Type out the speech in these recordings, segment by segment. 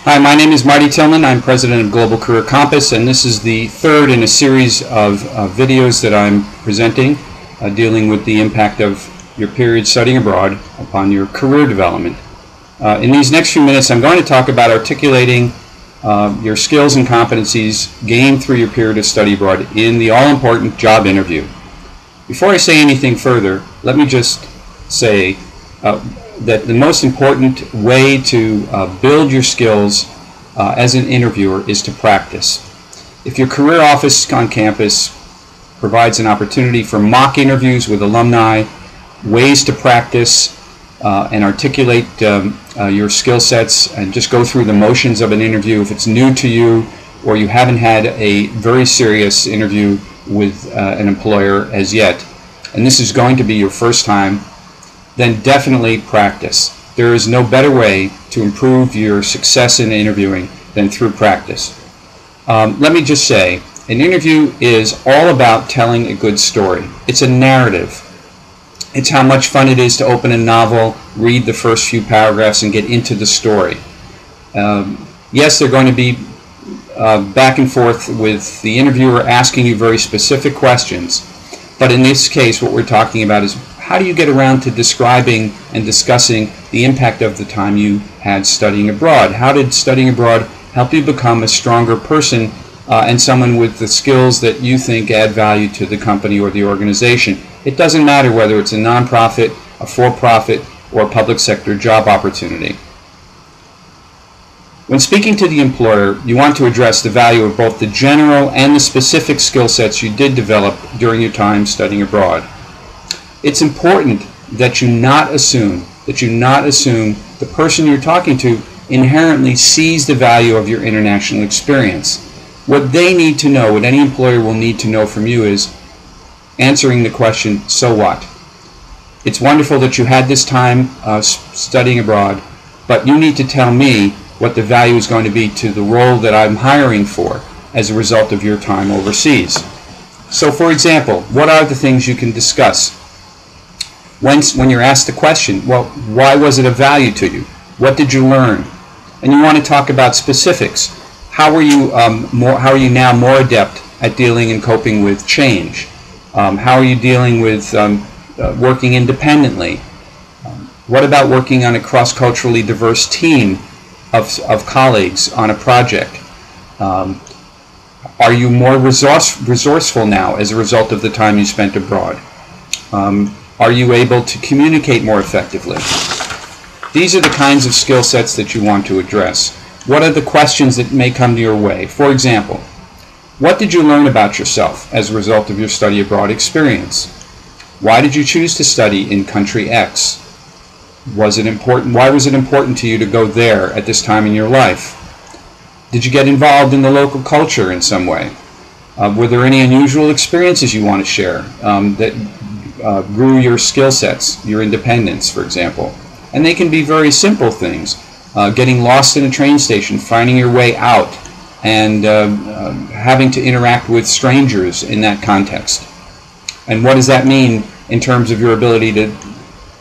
Hi, my name is Marty Tillman. I'm president of Global Career Compass, and this is the third in a series of videos that I'm presenting dealing with the impact of your period studying abroad upon your career development. In these next few minutes, I'm going to talk about articulating your skills and competencies gained through your period of study abroad in the all-important job interview. Before I say anything further, let me just say that the most important way to build your skills as an interviewer is to practice. If your career office on campus provides an opportunity for mock interviews with alumni, ways to practice and articulate your skill sets and just go through the motions of an interview, if it's new to you or you haven't had a very serious interview with an employer as yet, and this is going to be your first time, then definitely practice. There is no better way to improve your success in interviewing than through practice. Let me just say, an interview is all about telling a good story. It's a narrative. It's how much fun it is to open a novel, read the first few paragraphs, and get into the story. Yes, they're going to be back and forth with the interviewer asking you very specific questions, but in this case what we're talking about is how do you get around to describing and discussing the impact of the time you had studying abroad? How did studying abroad help you become a stronger person and someone with the skills that you think add value to the company or the organization? It doesn't matter whether it's a nonprofit, a for-profit, or a public sector job opportunity. When speaking to the employer, you want to address the value of both the general and the specific skill sets you did develop during your time studying abroad. It's important that you not assume the person you're talking to inherently sees the value of your international experience. What they need to know, what any employer will need to know from you, is answering the question, so what? It's wonderful that you had this time studying abroad, but you need to tell me what the value is going to be to the role that I'm hiring for as a result of your time overseas. So for example, what are the things you can discuss? When you're asked the question, well, why was it of value to you? What did you learn? And you want to talk about specifics. How are you now more adept at dealing and coping with change? How are you dealing with working independently? What about working on a cross-culturally diverse team of colleagues on a project? Are you more resourceful now as a result of the time you spent abroad? Are you able to communicate more effectively? These are the kinds of skill sets that you want to address. What are the questions that may come to your way? For example, what did you learn about yourself as a result of your study abroad experience? Why did you choose to study in country X? Was it important? Why was it important to you to go there at this time in your life? Did you get involved in the local culture in some way? Were there any unusual experiences you want to share that grew your skill sets, your independence, for example? And they can be very simple things. Getting lost in a train station, finding your way out, and having to interact with strangers in that context. And what does that mean in terms of your ability to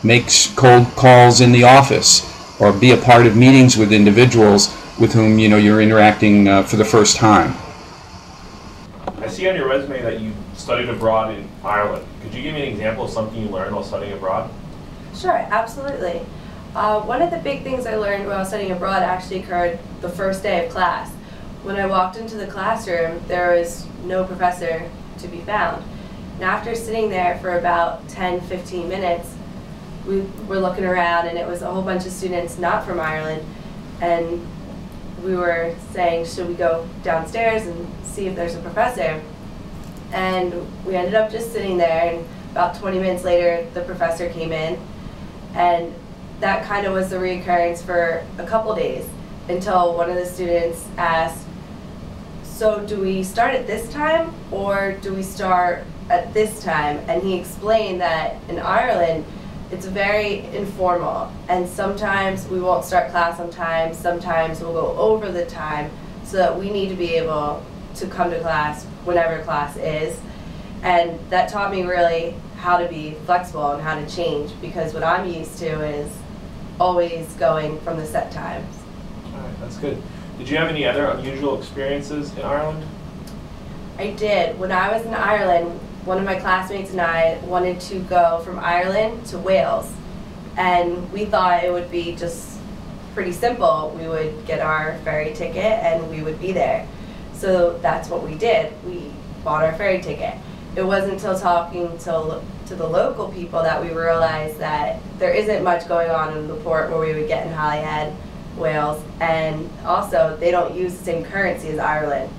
make cold calls in the office or be a part of meetings with individuals with whom you're interacting for the first time? I see on your resume that you studied abroad in Ireland. Could you give me an example of something you learned while studying abroad? Sure, absolutely. One of the big things I learned while studying abroad actually occurred the first day of class. When I walked into the classroom, there was no professor to be found. And after sitting there for about 10-15 minutes, we were looking around and it was a whole bunch of students not from Ireland, and we were saying, should we go downstairs and see if there's a professor? And we ended up just sitting there, and about 20 minutes later the professor came in, and that kind of was the reoccurrence for a couple days until one of the students asked, so do we start at this time or do we start at this time? And he explained that in Ireland it's very informal, and sometimes we won't start class on time, sometimes we'll go over the time, so that we need to be able to come to class whenever class is. And that taught me really how to be flexible and how to change, because what I'm used to is always going from the set times. All right. That's good. Did you have any other unusual experiences in Ireland? I did. When I was in Ireland, one of my classmates and I wanted to go from Ireland to Wales. And we thought it would be just pretty simple. We would get our ferry ticket and we would be there. So that's what we did. We bought our ferry ticket. It wasn't until talking to the local people that we realized that there isn't much going on in the port where we would get in Holyhead, Wales, and also they don't use the same currency as Ireland.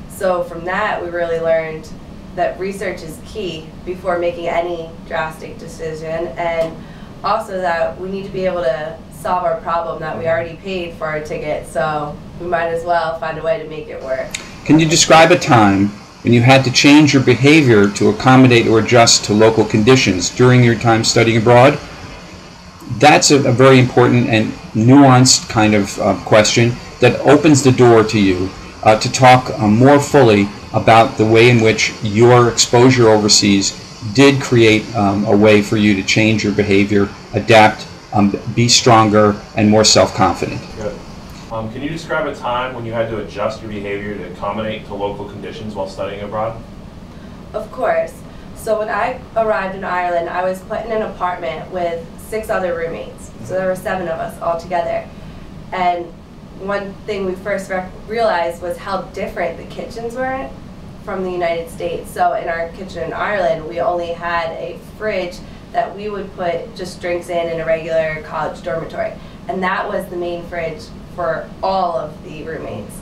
So from that we really learned that research is key before making any drastic decision, and also that we need to be able to solve our problem that we already paid for our ticket, so we might as well find a way to make it work. Can you describe a time when you had to change your behavior to accommodate or adjust to local conditions during your time studying abroad? That's a very important and nuanced kind of question that opens the door to you to talk more fully about the way in which your exposure overseas did create a way for you to change your behavior, adapt, be stronger, and more self-confident. Good. Can you describe a time when you had to adjust your behavior to accommodate to local conditions while studying abroad? Of course. So when I arrived in Ireland, I was put in an apartment with 6 other roommates. So there were 7 of us all together. And one thing we first realized was how different the kitchens were from the United States. So in our kitchen in Ireland, we only had a fridge that we would put just drinks in a regular college dormitory. And that was the main fridge for all of the roommates.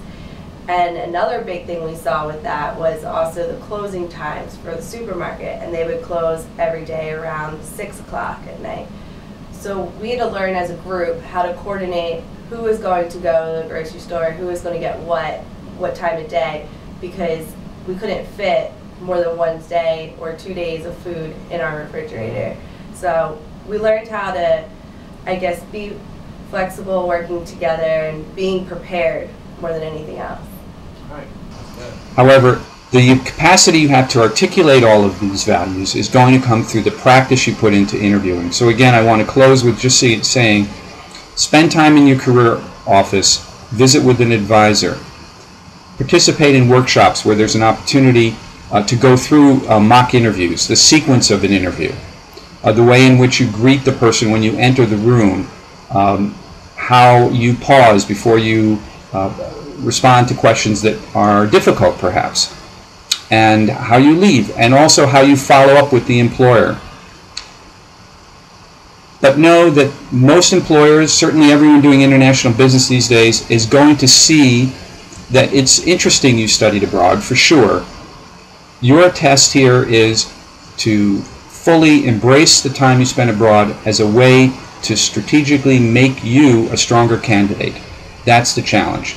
And another big thing we saw with that was also the closing times for the supermarket, and they would close every day around 6 o'clock at night. So we had to learn as a group how to coordinate who was going to go to the grocery store, who was going to get what time of day, because we couldn't fit more than 1 day or 2 days of food in our refrigerator. So we learned how to, I guess, be flexible, working together, and being prepared more than anything else. All right. That's good. However, the capacity you have to articulate all of these values is going to come through the practice you put into interviewing. So again, I want to close with just saying, spend time in your career office, visit with an advisor, participate in workshops where there's an opportunity to go through mock interviews, the sequence of an interview, the way in which you greet the person when you enter the room, how you pause before you respond to questions that are difficult perhaps, and how you leave, and also how you follow up with the employer. But know that most employers, certainly everyone doing international business these days, is going to see that it's interesting you studied abroad, for sure. Your test here is to fully embrace the time you spent abroad as a way to strategically make you a stronger candidate. That's the challenge.